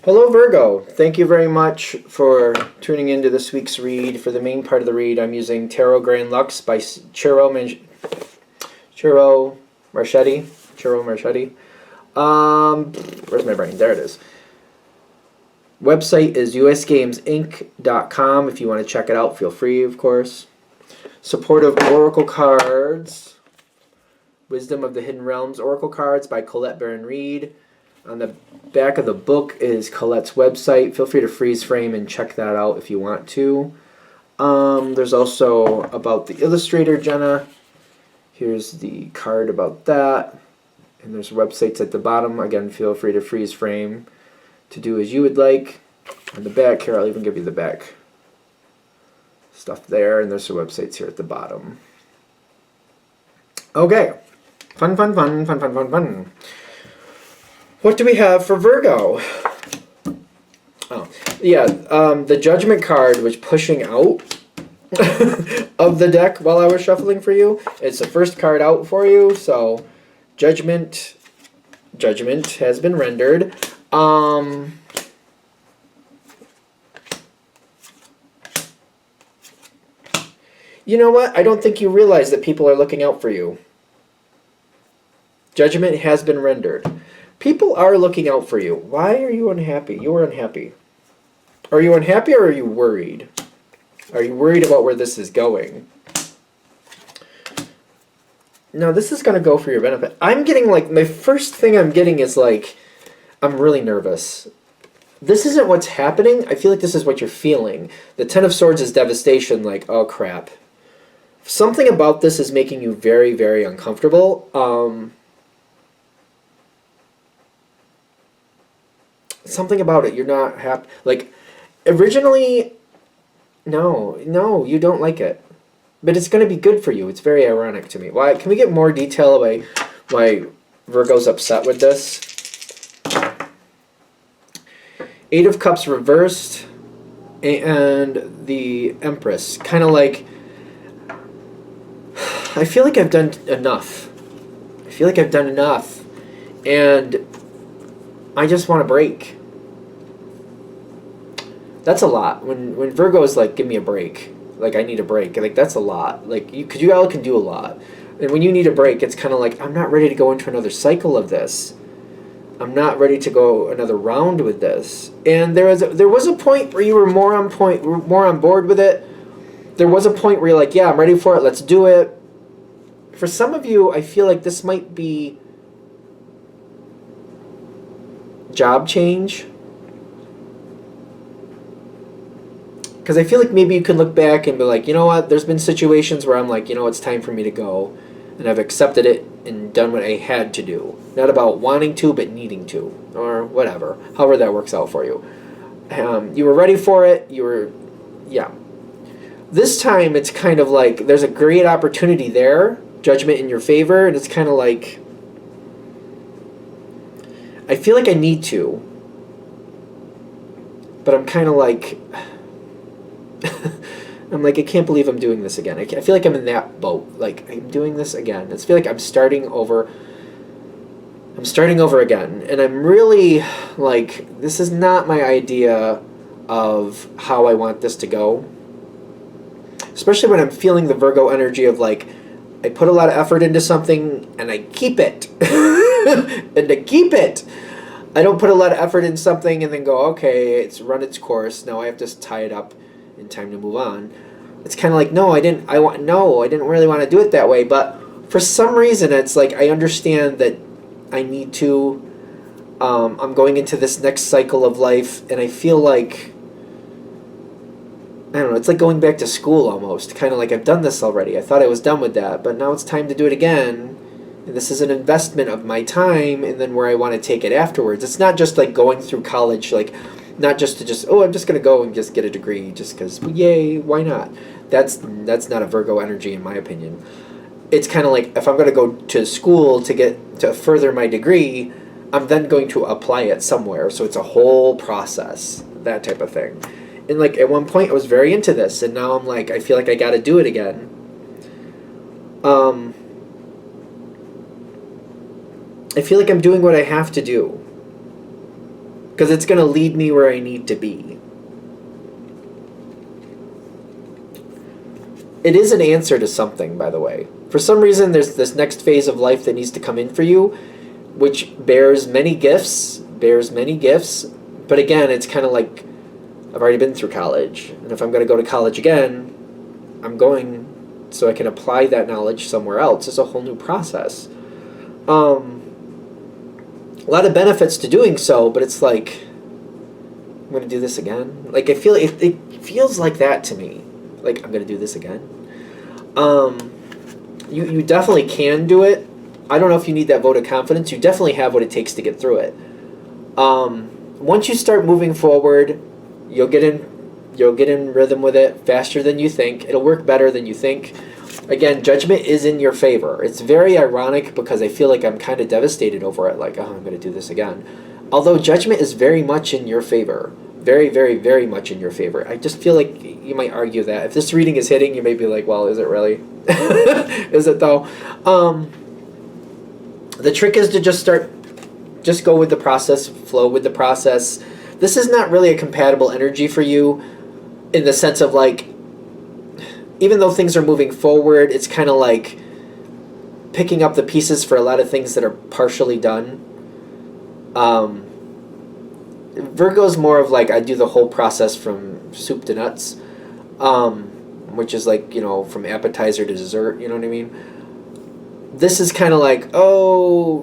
Hello, Virgo. Thank you very much for tuning into this week's read. For the main part of the read, I'm using Tarot Grand Lux by Ciro Marchetti. Ciro Marchetti. Where's my brain? There it is. Website is usgamesinc.com. If you want to check it out, feel free, of course. Supportive Oracle Cards. Wisdom of the Hidden Realms Oracle Cards by Colette Baron Reed. On the back of the book is Colette's website. Feel free to freeze frame and check that out if you want to. There's also about the illustrator, Jenna. Here's the card about that. And there's websites at the bottom. Again, feel free to freeze frame to do as you would like. On the back here, I'll even give you the back stuff there. And there's the websites here at the bottom. Okay. Fun, fun, fun, fun, fun, fun, fun. What do we have for Virgo? Oh, yeah, the Judgment card was pushing out of the deck while I was shuffling for you. It's the first card out for you, so Judgment has been rendered. You know what? I don't think you realize that people are looking out for you. Judgment has been rendered. People are looking out for you. Why are you unhappy? You are unhappy. Are you unhappy or are you worried? Are you worried about where this is going? No, this is going to go for your benefit. I'm getting like, my first thing I'm getting is like, I'm really nervous. This isn't what's happening. I feel like this is what you're feeling. The Ten of Swords is devastation, like, oh crap. Something about this is making you very, very uncomfortable. Something about it, you're not happy. Like, originally, no, you don't like it. But it's going to be good for you. It's very ironic to me. Why? Can we get more detail about why Virgo's upset with this? Eight of Cups reversed and the Empress. Kind of like, I feel like I've done enough. I feel like I've done enough. And I just want a break. That's a lot. When Virgo is like, give me a break. Like, I need a break. Like, that's a lot. Like, you all can do a lot. And when you need a break, it's kind of like, I'm not ready to go into another cycle of this. I'm not ready to go another round with this. And there was a point where you were more on board with it. There was a point where you're like, yeah, I'm ready for it. Let's do it. For some of you, I feel like this might be job change, because I feel like maybe you can look back and be like, you know what, there's been situations where I'm like, you know, it's time for me to go, and I've accepted it and done what I had to do. Not about wanting to, but needing to, or whatever, however that works out for you. You were ready for it. Yeah. This time it's kind of like there's a great opportunity there, Judgment in your favor, and it's kind of like, I feel like I need to, but I'm kind of like, I'm like, I can't believe I'm doing this again. I feel like I'm in that boat. Like, I'm doing this again. I feel like I'm starting over. I'm starting over again. And I'm really, like, this is not my idea of how I want this to go. Especially when I'm feeling the Virgo energy of, like, I put a lot of effort into something, and I keep it. And to keep it. I don't put a lot of effort in something and then go, okay, it's run its course. Now I have to tie it up in time to move on. It's kind of like, no, I didn't really want to do it that way. But for some reason, it's like I understand that I need to. I'm going into this next cycle of life, and I feel like, I don't know, it's like going back to school almost. Kind of like I've done this already. I thought I was done with that, but now it's time to do it again. And this is an investment of my time, and then where I want to take it afterwards. It's not just like going through college, like not just to I'm just going to go and just get a degree just because, yay, why not? That's not a Virgo energy in my opinion. It's kind of like if I'm going to go to school to further my degree, I'm then going to apply it somewhere. So it's a whole process, that type of thing. And like at one point I was very into this, and now I'm like, I feel like I got to do it again. I feel like I'm doing what I have to do. because it's going to lead me where I need to be. It is an answer to something, by the way. For some reason, there's this next phase of life that needs to come in for you, which bears many gifts, but again, it's kind of like, I've already been through college, and if I'm going to go to college again, I'm going so I can apply that knowledge somewhere else. It's a whole new process. A lot of benefits to doing so, but it's like, I'm going to do this again? Like, I feel it feels like that to me. Like, I'm going to do this again. You definitely can do it. I don't know if you need that vote of confidence. You definitely have what it takes to get through it. Once you start moving forward, you'll get in rhythm with it faster than you think. It'll work better than you think. Again, judgment is in your favor. It's very ironic because I feel like I'm kind of devastated over it. Like, oh, I'm going to do this again. Although judgment is very much in your favor. Very, very, very much in your favor. I just feel like you might argue that. If this reading is hitting, you may be like, well, is it really? Is it though? The trick is to just go with the process, flow with the process. This is not really a compatible energy for you in the sense of like, even though things are moving forward, it's kind of like picking up the pieces for a lot of things that are partially done. Virgo's more of like, I do the whole process from soup to nuts, which is like, from appetizer to dessert, you know what I mean? This is kind of like, oh,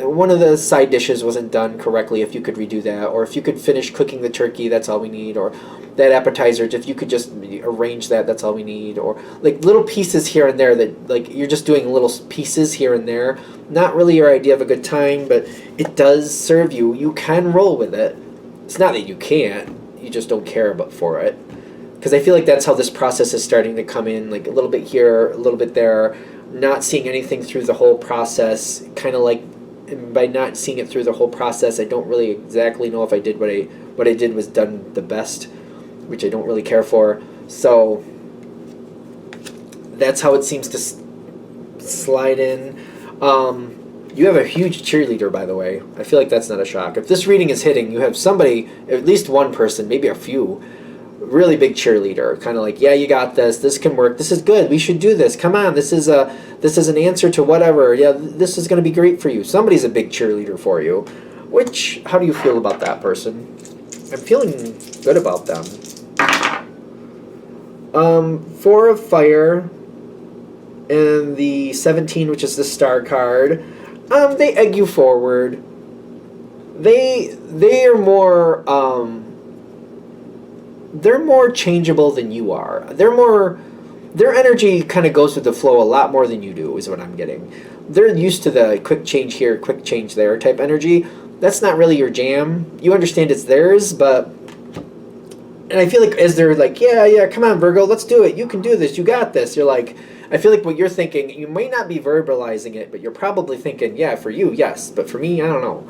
one of the side dishes wasn't done correctly, if you could redo that, or if you could finish cooking the turkey, that's all we need, or that appetizer, if you could just arrange that, that's all we need, or like little pieces here and there that like you're just doing little pieces here and there. Not really your idea of a good time, but it does serve you. You can roll with it. It's not that you can't, you just don't care about for it. Because I feel like that's how this process is starting to come in, like a little bit here, a little bit there, not seeing anything through the whole process, kind of like, by not seeing it through the whole process, I don't really exactly know if I did what I did was done the best, which I don't really care for. So that's how it seems to slide in. You have a huge cheerleader, by the way. I feel like that's not a shock. If this reading is hitting, you have somebody, at least one person, maybe a few, really big cheerleader, kind of like, yeah, you got this. This can work. This is good. We should do this. Come on. This is an answer to whatever. Yeah, this is going to be great for you. Somebody's a big cheerleader for you. Which, how do you feel about that person? I'm feeling good about them. Four of Fire and the 17, which is the Star card. They egg you forward. They are more they're more changeable than you are. Their energy kind of goes with the flow a lot more than you do, is what I'm getting. They're used to the quick change here, quick change there type energy. That's not really your jam. You understand it's theirs, but... And I feel like as they're like, yeah, come on, Virgo, let's do it. You can do this. You got this. You're like... I feel like what you're thinking, you may not be verbalizing it, but you're probably thinking, yeah, for you, yes. But for me, I don't know.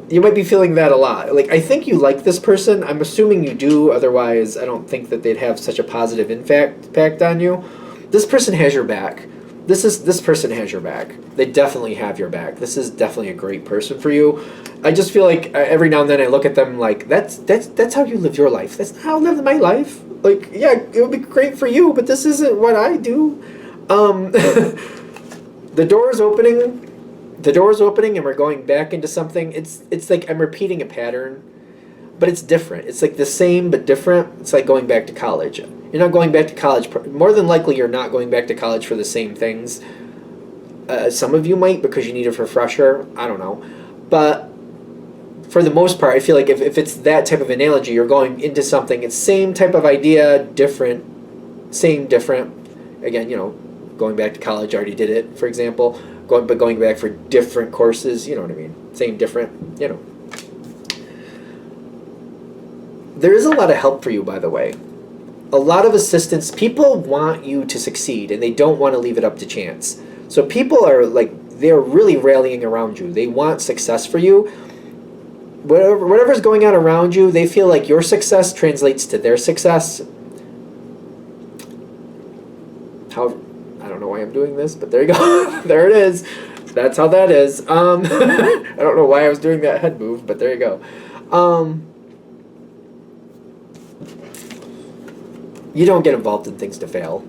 You might be feeling that a lot. Like, I think you like this person. I'm assuming you do. Otherwise, I don't think that they'd have such a positive impact on you. This person has your back. This person has your back. They definitely have your back. This is definitely a great person for you. I just feel like every now and then I look at them like, that's how you live your life. That's not how I live my life. Like, yeah, it would be great for you, but this isn't what I do. The door's opening. The door's opening and we're going back into something. It's like I'm repeating a pattern, but it's different. It's like the same but different. It's like going back to college. You're not going back to college. More than likely, you're not going back to college for the same things. Some of you might because you need a refresher. I don't know. But for the most part, I feel like if it's that type of analogy, you're going into something. It's same type of idea, different. Same, different. Again, going back to college, I already did it, for example. Going back for different courses, you know what I mean? Same, different, There is a lot of help for you, by the way. A lot of assistance. People want you to succeed, and they don't want to leave it up to chance. So people are they're really rallying around you. They want success for you. Whatever's going on around you, they feel like your success translates to their success. I don't know why I'm doing this, but there you go. There it is. That's how that is. I don't know why I was doing that head move, but there you go. You don't get involved in things to fail.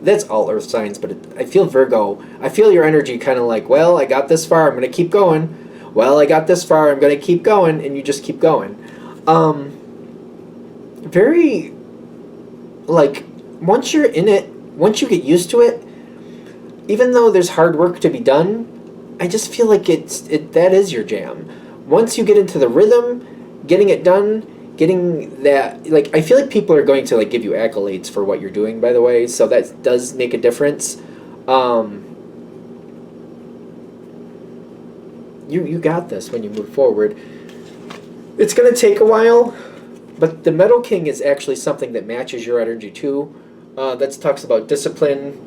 That's all earth signs, but I feel Virgo. I feel your energy kind of like, well, I got this far, I'm going to keep going. Well, I got this far, I'm going to keep going, and you just keep going. Very, like, once you're in it, once you get used to it, even though there's hard work to be done, I just feel like that is your jam. Once you get into the rhythm, getting it done, getting that, like, I feel like people are going to, like, give you accolades for what you're doing, by the way, so that does make a difference. You got this when you move forward. It's going to take a while, but the Metal King is actually something that matches your energy, too. That talks about discipline,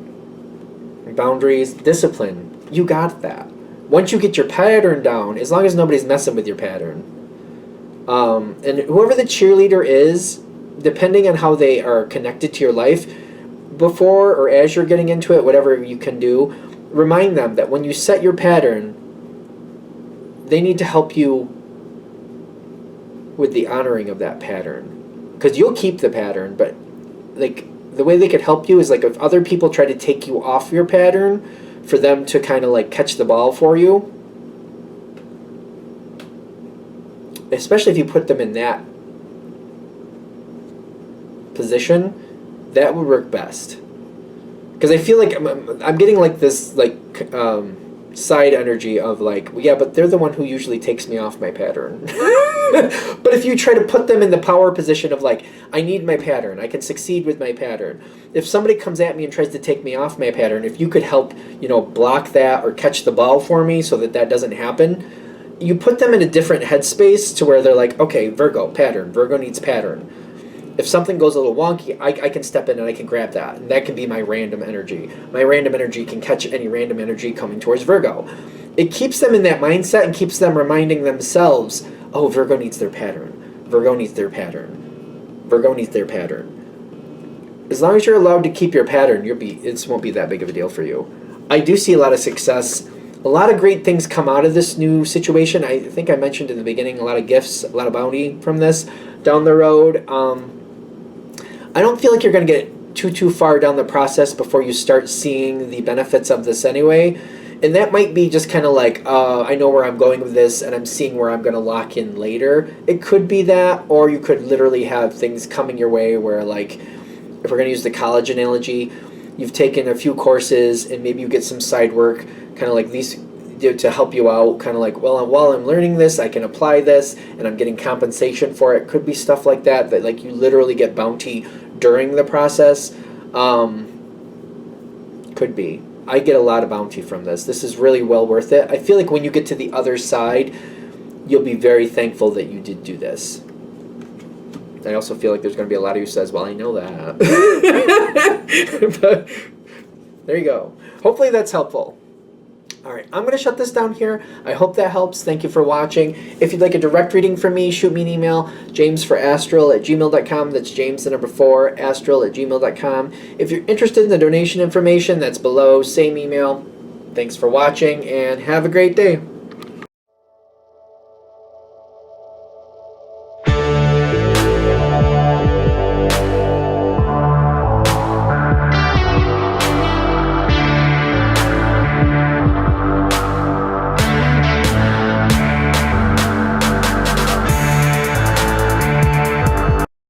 boundaries, discipline. You got that. Once you get your pattern down, as long as nobody's messing with your pattern, and whoever the cheerleader is, depending on how they are connected to your life, before or as you're getting into it, whatever you can do, remind them that when you set your pattern, they need to help you with the honoring of that pattern. Because you'll keep the pattern, but like the way they could help you is like if other people try to take you off your pattern, for them to kind of like catch the ball for you. Especially if you put them in that position, that would work best. Because I feel like I'm getting like this like side energy of like, well, yeah, but they're the one who usually takes me off my pattern. But if you try to put them in the power position of like, I need my pattern, I can succeed with my pattern. If somebody comes at me and tries to take me off my pattern, if you could help, block that or catch the ball for me so that that doesn't happen, you put them in a different headspace to where they're like, okay, Virgo, pattern. Virgo needs pattern. If something goes a little wonky, I can step in and I can grab that. And that can be my random energy. My random energy can catch any random energy coming towards Virgo. It keeps them in that mindset and keeps them reminding themselves, oh, Virgo needs their pattern. Virgo needs their pattern. Virgo needs their pattern. As long as you're allowed to keep your pattern, it won't be that big of a deal for you. I do see a lot of success. A lot of great things come out of this new situation. I think I mentioned in the beginning a lot of gifts, a lot of bounty from this down the road. I don't feel like you're going to get too far down the process before you start seeing the benefits of this anyway. And that might be just kind of like, I know where I'm going with this and I'm seeing where I'm going to lock in later. It could be that, or you could literally have things coming your way where, like, if we're going to use the college analogy, you've taken a few courses and maybe you get some side work, kind of like these, to help you out, kind of like, well, while I'm learning this, I can apply this and I'm getting compensation for it. Could be stuff like that like you literally get bounty during the process. Could be. I get a lot of bounty from this. This is really well worth it. I feel like when you get to the other side, you'll be very thankful that you did do this. I also feel like there's going to be a lot of you who says, well, I know that. But there you go. Hopefully that's helpful. All right, I'm going to shut this down here. I hope that helps. Thank you for watching. If you'd like a direct reading from me, shoot me an email, jamesforastral@gmail.com. That's James, the number 4, astral@gmail.com. If you're interested in the donation information, that's below. Same email. Thanks for watching, and have a great day.